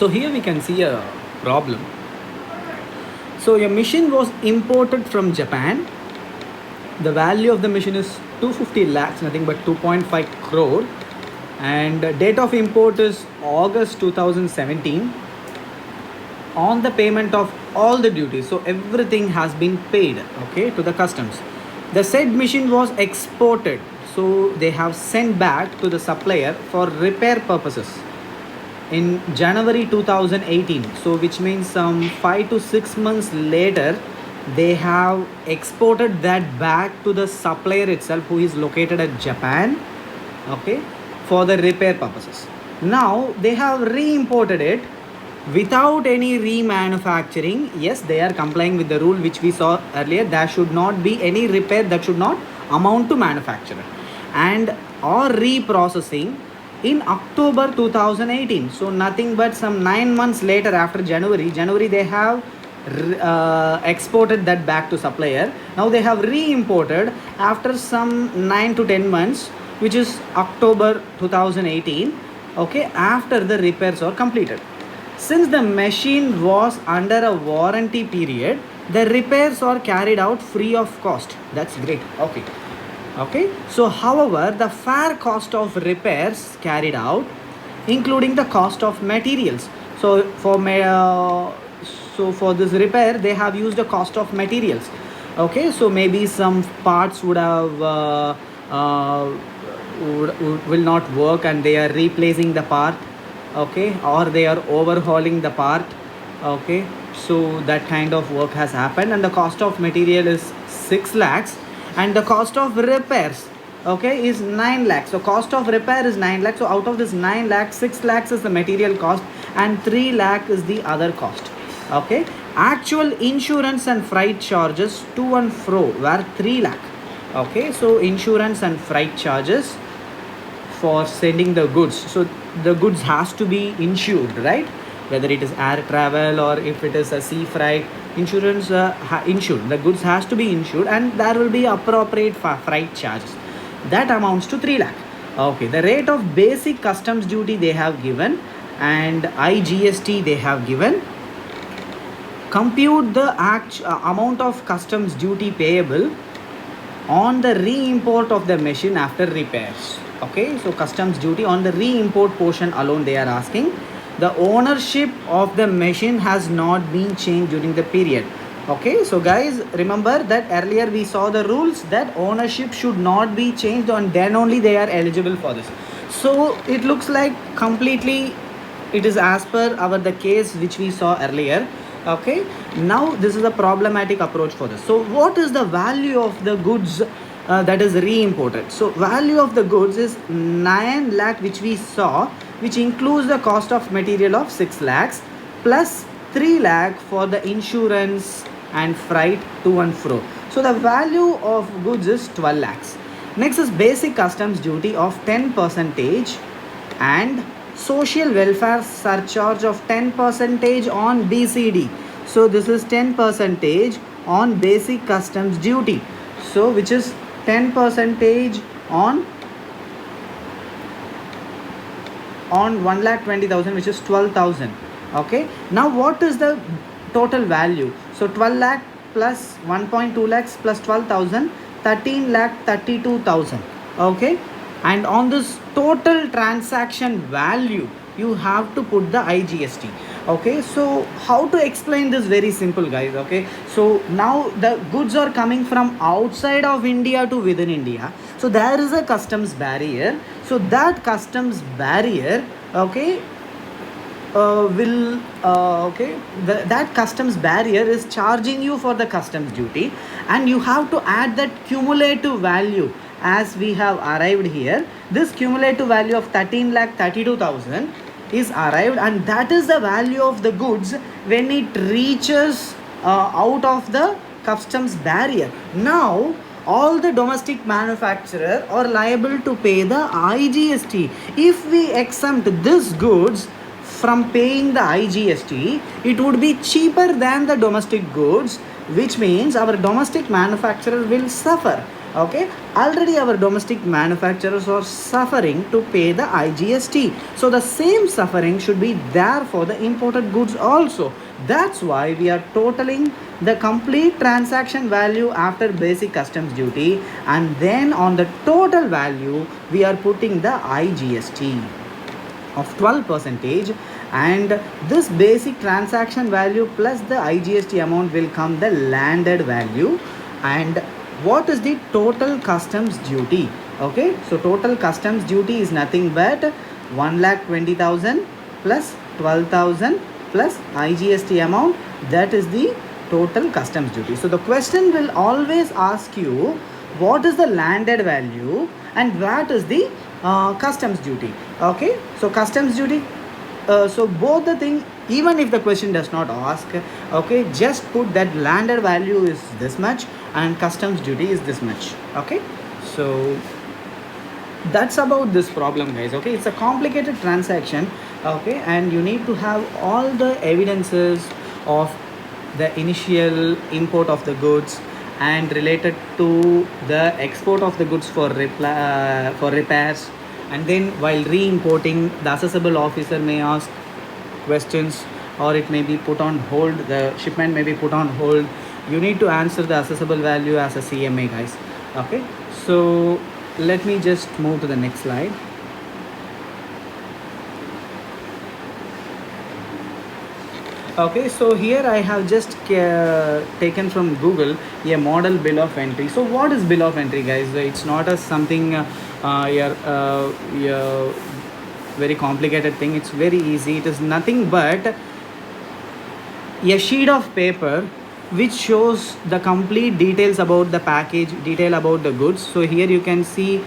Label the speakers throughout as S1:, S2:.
S1: So here we can see a problem. So your machine was imported from Japan. The value of the machine is 250 lakhs, nothing but 2.5 crore. And date of import is August 2017. On the payment of all the duties, so everything has been paid, okay, to the customs. The said machine was exported, so they have sent back to the supplier for repair purposes in January 2018. So which means some 5 to 6 months later, they have exported that back to the supplier itself, who is located at Japan, okay, for the repair purposes. Now they have re-imported it without any remanufacturing. Yes, they are complying with the rule which we saw earlier. There should not be any repair that should not amount to manufacturer, and or reprocessing in October 2018. So nothing but some 9 months later, after January they have exported that back to supplier. Now they have re-imported after some 9 to 10 months, which is October 2018, okay, after the repairs are completed. Since the machine was under a warranty period, the repairs are carried out free of cost. That's great. Okay. So however, the fair cost of repairs carried out, including the cost of materials. So for this repair, they have used the cost of materials. Okay, so maybe some parts would have will not work, and they are replacing the part, okay, or they are overhauling the part, okay. So that kind of work has happened, and the cost of material is 6 lakhs, and the cost of repairs, okay, is 9 lakhs. So cost of repair is 9 lakhs. So out of this 9 lakhs, 6 lakhs is the material cost, and 3 lakh is the other cost, okay. Actual insurance and freight charges to and fro were 3 lakh, okay. So insurance and freight charges for sending the goods, so the goods has to be insured, right? Whether it is air travel or if it is a sea freight, insurance insured, the goods has to be insured, and there will be appropriate freight charges. That amounts to 3 lakh, okay. The rate of basic customs duty they have given, and IGST they have given. Compute the amount of customs duty payable on the re-import of the machine after repairs, okay. So customs duty on the re-import portion alone they are asking. The ownership of the machine has not been changed during the period, okay. So guys, remember that earlier we saw the rules that ownership should not be changed, and then only they are eligible for this. So it looks like completely it is as per the case which we saw earlier, okay. Now this is a problematic approach for this. So what is the value of the goods that is re-imported? So value of the goods is 9 lakh, which we saw, which includes the cost of material of 6 lakhs plus 3 lakh for the insurance and freight to and fro. So the value of goods is 12 lakhs. Next is basic customs duty of 10% and social welfare surcharge of 10% on BCD. So this is 10% on basic customs duty, so which is 10% on 1,20,000, which is 12,000, okay. Now what is the total value? So 12 lakh plus 1.2 lakhs plus 12,000, 13 lakh 32,000, okay. And on this total transaction value, you have to put the IGST, okay. So how to explain this? Very simple, guys, okay. So now the goods are coming from outside of India to within India, so there is a customs barrier. So that customs barrier, okay, that customs barrier is charging you for the customs duty, and you have to add that cumulative value. As we have arrived here, this cumulative value of 13 lakh 32,000 is arrived, and that is the value of the goods when it reaches out of the customs barrier. Now all the domestic manufacturers are liable to pay the IGST. If we exempt this goods from paying the IGST, it would be cheaper than the domestic goods, which means our domestic manufacturer will suffer. Okay, already our domestic manufacturers are suffering to pay the IGST. So the same suffering should be there for the imported goods also. That's why we are totaling the complete transaction value after basic customs duty, and then on the total value we are putting the IGST of 12 percentage, and this basic transaction value plus the IGST amount will come the landed value. And what is the total customs duty? Okay, so total customs duty is nothing but 1,20,000 plus 12,000 plus IGST amount, that is the total customs duty. So the question will always ask you what is the landed value and what is the customs duty. Okay, so customs duty, so both the thing, even if the question does not ask, okay, just put that landed value is this much and customs duty is this much. Okay, so that's about this problem, guys. Okay, it's a complicated transaction. Okay, and you need to have all the evidences of the initial import of the goods and related to the export of the goods for repairs, and then while re-importing, the assessable officer may ask questions, or it may be put on hold, the shipment may be put on hold. You need to answer the assessable value as a CMA, guys. Okay, so let me just move to the next slide. Okay, so here I have just taken from Google a model bill of entry. So what is bill of entry, guys? It's not a something very complicated thing. It's very easy. It is nothing but a sheet of paper which shows the complete details about the package, detail about the goods. So here you can see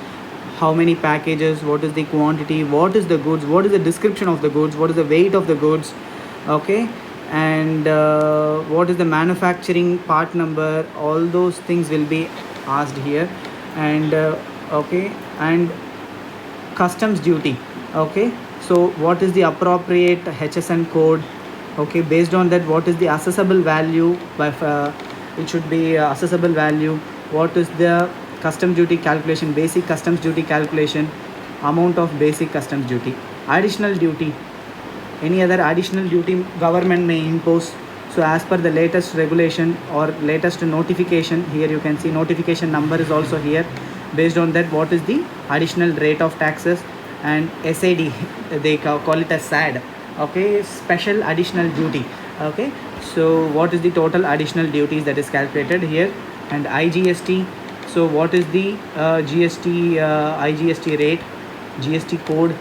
S1: how many packages, what is the quantity, what is the goods, what is the description of the goods, what is the weight of the goods. Okay, and what is the manufacturing part number, all those things will be asked here. And okay, and customs duty. Okay, so what is the appropriate HSN code? Okay, based on that, what is the assessable value? By it should be assessable value. What is the customs duty calculation, basic customs duty calculation, amount of basic customs duty, additional duty, any other additional duty government may impose. So as per the latest regulation or latest notification, here you can see notification number is also here. Based on that, what is the additional rate of taxes, and SAD, they call it as SAD. Okay, special additional duty. Okay, so what is the total additional duties that is calculated here, and IGST. So what is the GST IGST rate, GST code,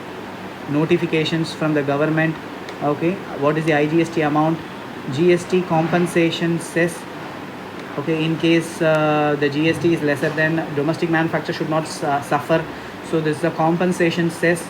S1: notifications from the government. Okay, what is the IGST amount, GST compensation cess. Okay, in case the GST is lesser than, domestic manufacturer should not suffer. So this is a compensation cess.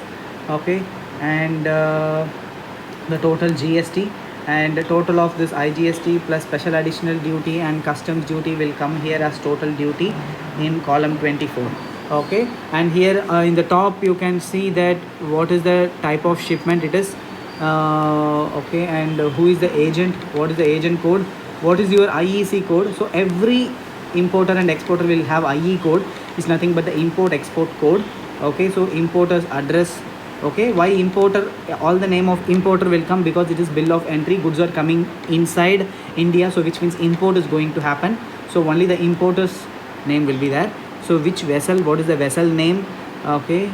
S1: Okay, and the total GST, and the total of this IGST plus special additional duty and customs duty will come here as total duty in column 24. Okay, and here in the top you can see that what is the type of shipment it is. Okay, and who is the agent, what is the agent code, what is your IEC code. So every importer and exporter will have IE code. It's nothing but the import export code. Okay, so importer's address. Okay, why importer, all the name of importer will come because it is bill of entry, goods are coming inside India, so which means import is going to happen. So only the importer's name will be there. So which vessel, what is the vessel name. Okay,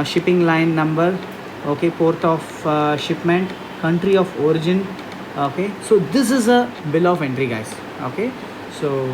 S1: shipping line number. Okay, port of shipment, country of origin. Okay, so this is a bill of entry, guys. Okay, so